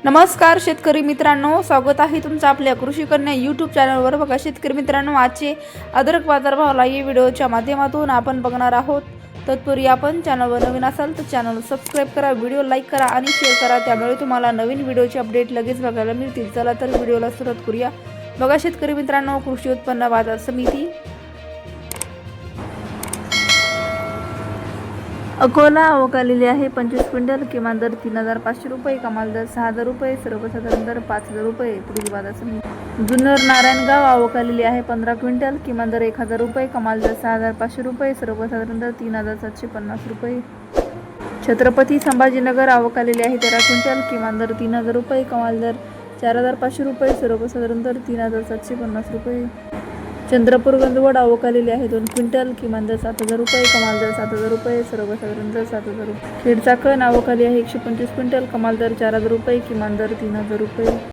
नमस्कार शेतकरी मित्रांनो, स्वागत आहे तुमचं आपल्या कृषी कन्या यूट्यूब चॅनलवर। बघा शेतकरी मित्रांनो, आजचे अद्रक बाजारभाव या व्हिडिओच्या माध्यमातून आपण बघणार आहोत। तत्पूर्वी आपण चॅनलवर नवीन असाल तर चॅनल सबस्क्राइब करा, व्हिडिओ लाईक करा आणि शेअर करा, त्यामुळे तुम्हाला नवीन व्हिडिओचे अपडेट लगेच बघायला मिळतील। चला तर व्हिडिओला सुरुवात करूया। बघा शेतकरी मित्रांनो, कृषी उत्पन्न बाजार समिती अकोला आवक आलेली आहे 25 क्विंटल, किमान दर 3500 रुपये, कमाल दर 6000 रुपये, सर्वसाधारण दर 5000 रुपये। पुढील बाजार समिती जुन्नर नारायणगाव आवक आलेली आहे 15 क्विंटल, किमान दर 1000 रुपये, कमाल दर 6500 रुपये, सर्वसाधारण दर 3750 रुपये। छत्रपती संभाजीनगर आवक आलेली आहे 13 क्विंटल, किमान दर 3000 रुपये, कमाल दर 4500 रुपये, सर्वसाधारण दर 3750 रुपये। चंद्रपूर गंजवड आवक आलेली आहे 2 क्विंटल, किमान दर 7000 रुपये, कमाल दर 7000 रुपये, सर्वसाधारण दर 7000 रुपये। खेडचा कण आवक आली आहे 125 क्विंटल, कमाल दर 4000 रुपये, किमान दर 3000 रुपये।